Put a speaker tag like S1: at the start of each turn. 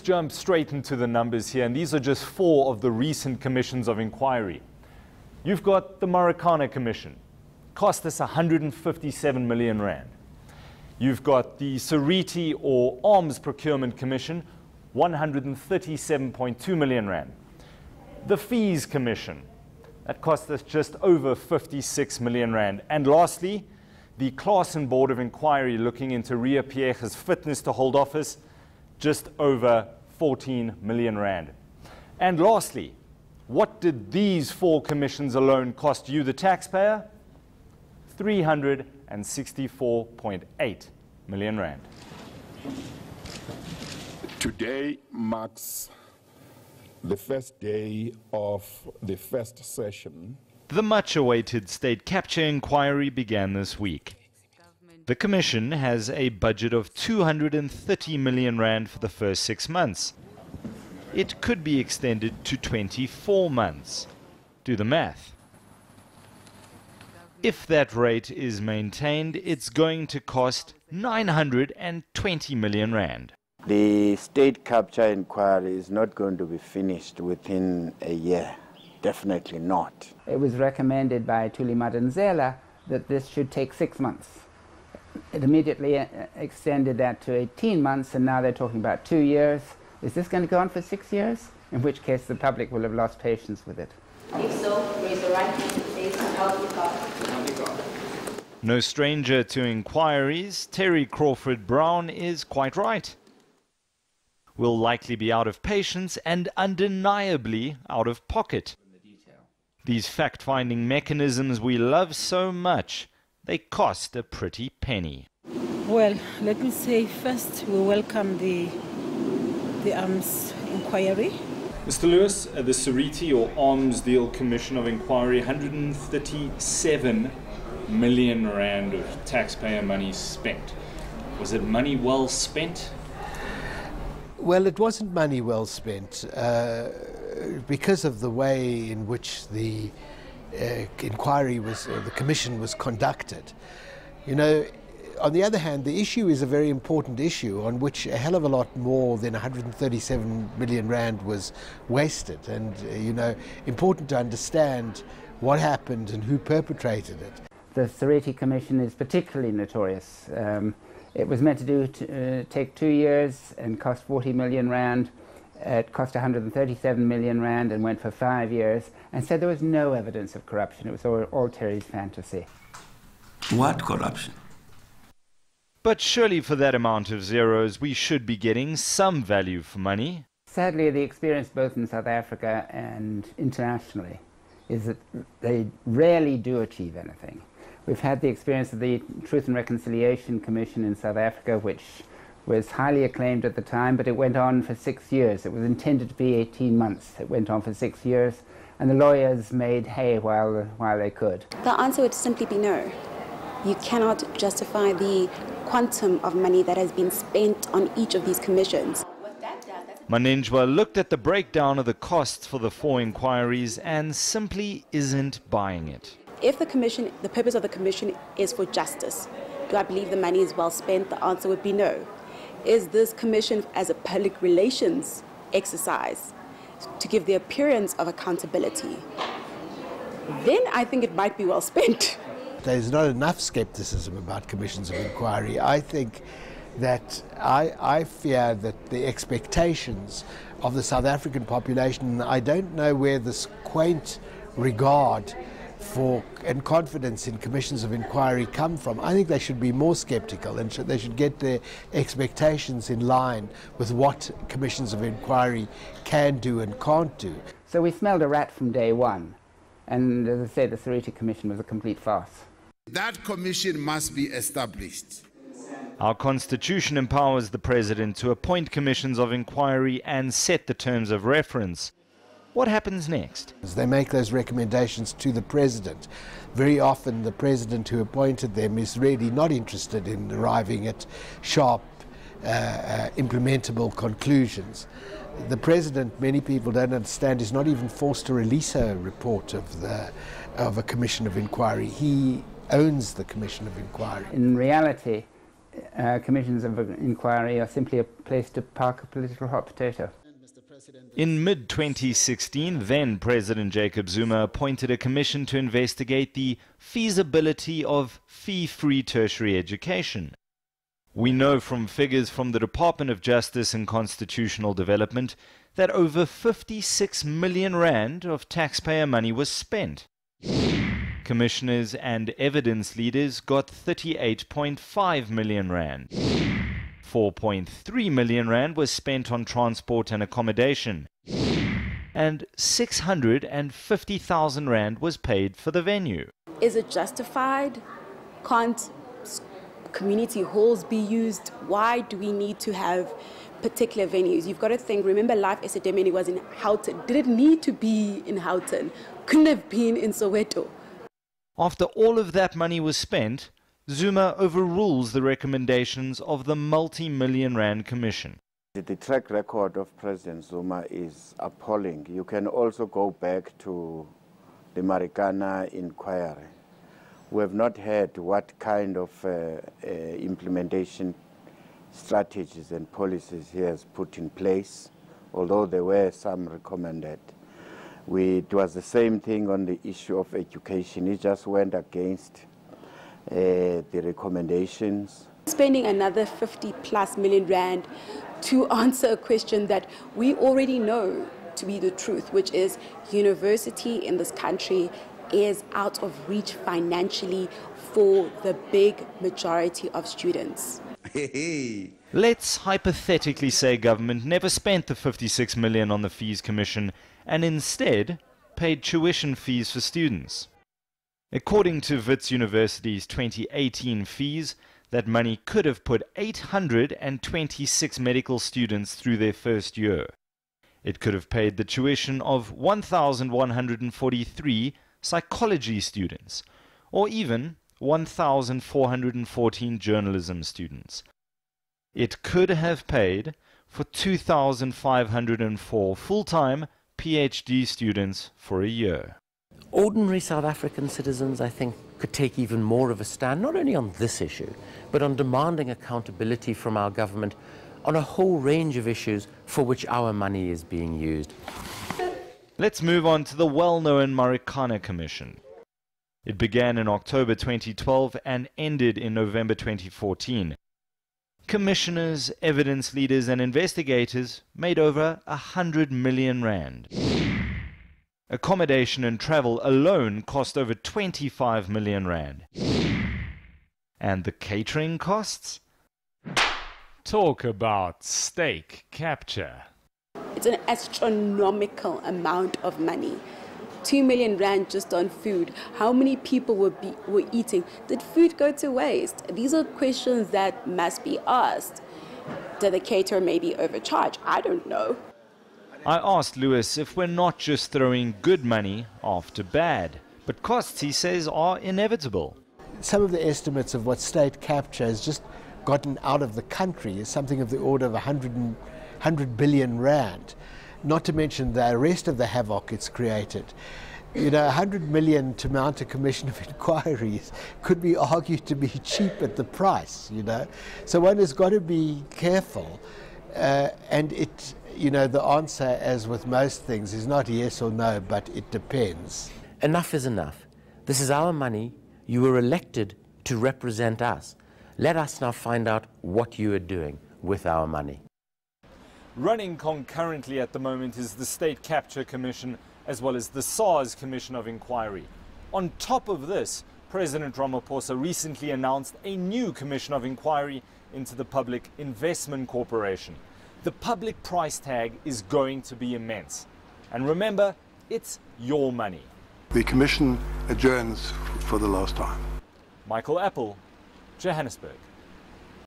S1: jump straight into the numbers here, and these are just 4 of the recent commissions of inquiry. You've got the Marikana Commission, cost us 157 million rand. You've got the Seriti or Arms Procurement Commission, 137.2 million rand. The Fees Commission, that cost us just over 56 million rand. And lastly, the Claassen Board of Inquiry looking into Ria Piecha's fitness to hold office, just over 14 million rand. And lastly, what did these 4 commissions alone cost you, the taxpayer? 364.8 million rand.
S2: Today marks the first day of the first session.
S1: The much-awaited state capture inquiry began this week. The Commission has a budget of 230 million rand for the first 6 months. It could be extended to 24 months. Do the math. If that rate is maintained, it's going to cost 920 million rand.
S3: The state capture inquiry is not going to be finished within a year. Definitely not.
S4: It was recommended by Thuli Madonsela that this should take 6 months. It immediately extended that to 18 months, and now they're talking about 2 years. Is this going to go on for 6 years? In which case the public will have lost patience with it.
S5: If so, raise the right hand and say, "So help me God."
S1: No stranger to inquiries, Terry Crawford Brown is quite right. We'll likely be out of patience and undeniably out of pocket. These fact-finding mechanisms we love so much, they cost a pretty penny.
S6: Well, let me say first we welcome the arms inquiry.
S1: Mr. Lewis, the Seriti or Arms Deal Commission of Inquiry, 137 million rand of taxpayer money spent. Was it money well spent?
S7: Well, it wasn't money well spent because of the way in which the inquiry was, the commission was conducted. You know, on the other hand, the issue is a very important issue on which a hell of a lot more than 137 million rand was wasted. And, you know, important to understand what happened and who perpetrated it.
S4: The Seriti Commission is particularly notorious. It was meant to take 2 years and cost 40 million rand. It cost 137 million rand and went for 5 years, and said there was no evidence of corruption. It was all Terry's fantasy.
S8: What corruption?
S1: But surely for that amount of zeros, we should be getting some value for money.
S4: Sadly, the experience both in South Africa and internationally is that they rarely do achieve anything. We've had the experience of the Truth and Reconciliation Commission in South Africa, which was highly acclaimed at the time, but it went on for 6 years. It was intended to be 18 months. It went on for 6 years, and the lawyers made hay while they could.
S5: The answer would simply be no. You cannot justify the quantum of money that has been spent on each of these commissions.
S1: Manenjwa looked at the breakdown of the costs for the 4 inquiries and simply isn't buying it.
S5: If the purpose of the commission is for justice, do I believe the money is well spent? The answer would be no. Is this commission as a public relations exercise to give the appearance of accountability? Then I think it might be well spent.
S7: There's not enough skepticism about commissions of inquiry. I think that I fear that the expectations of the South African population, I don't know where this quaint regard for and confidence in commissions of inquiry come from. I think they should be more skeptical, and they should get their expectations in line with what commissions of inquiry can do and can't do.
S4: So we smelled a rat from day one, and as I said, the Seriti Commission was a complete farce.
S9: That commission must be established.
S1: Our constitution empowers the president to appoint commissions of inquiry and set the terms of reference. What happens next?
S7: They make those recommendations to the president. Very often the president who appointed them is really not interested in arriving at sharp, implementable conclusions. The president, many people don't understand, is not even forced to release a report of a commission of inquiry. He owns the commission of inquiry.
S4: In reality, commissions of inquiry are simply a place to park a political hot potato.
S1: In mid-2016, then President Jacob Zuma appointed a commission to investigate the feasibility of fee-free tertiary education. We know from figures from the Department of Justice and Constitutional Development that over 56 million rand of taxpayer money was spent. Commissioners and evidence leaders got 38.5 million rand. 4.3 million rand was spent on transport and accommodation, and 650,000 rand was paid for the venue.
S5: Is it justified? Can't community halls be used? Why do we need to have particular venues? You've got to think, remember Life Esidimeni was in Houghton. Did it need to be in Houghton? Couldn't have been in Soweto.
S1: After all of that money was spent, Zuma overrules the recommendations of the multi-million rand commission.
S3: The track record of President Zuma is appalling. You can also go back to the Marikana inquiry. We have not heard what kind of implementation strategies and policies he has put in place, although there were some recommended. It was the same thing on the issue of education. He just went against the recommendations.
S5: Spending another 50+ million rand to answer a question that we already know to be the truth, which is university in this country is out of reach financially for the big majority of students.
S1: Let's hypothetically say government never spent the 56 million on the fees commission and instead paid tuition fees for students. According to Wits University's 2018 fees, that money could have put 826 medical students through their first year. It could have paid the tuition of 1,143 psychology students, or even 1,414 journalism students. It could have paid for 2,504 full-time PhD students for a year.
S10: Ordinary South African citizens, I think, could take even more of a stand, not only on this issue, but on demanding accountability from our government on a whole range of issues for which our money is being used.
S1: Let's move on to the well-known Marikana Commission. It began in October 2012 and ended in November 2014. Commissioners, evidence leaders and investigators made over 100 million rand. Accommodation and travel alone cost over 25 million rand. And the catering costs? Talk about stake capture.
S5: It's an astronomical amount of money. 2 million rand just on food. How many people were eating? Did food go to waste? These are questions that must be asked. Did the caterer maybe overcharge? I don't know.
S1: I asked Lewis if we're not just throwing good money after bad, but costs, he says, are inevitable.
S7: Some of the estimates of what state capture has just gotten out of the country is something of the order of 100 billion rand, not to mention the rest of the havoc it's created. You know, 100 million to mount a commission of inquiries could be argued to be cheap at the price, you know. So one has got to be careful, and it, you know, the answer, as with most things, is not yes or no, but it depends.
S10: Enough is enough. This is our money. You were elected to represent us. Let us now find out what you are doing with our money.
S1: Running concurrently at the moment is the State Capture Commission as well as the SARS Commission of Inquiry. On top of this, President Ramaphosa recently announced a new Commission of Inquiry into the Public Investment Corporation. The public price tag is going to be immense. And remember, it's your money.
S11: The Commission adjourns for the last time.
S1: Michael Appel, Johannesburg.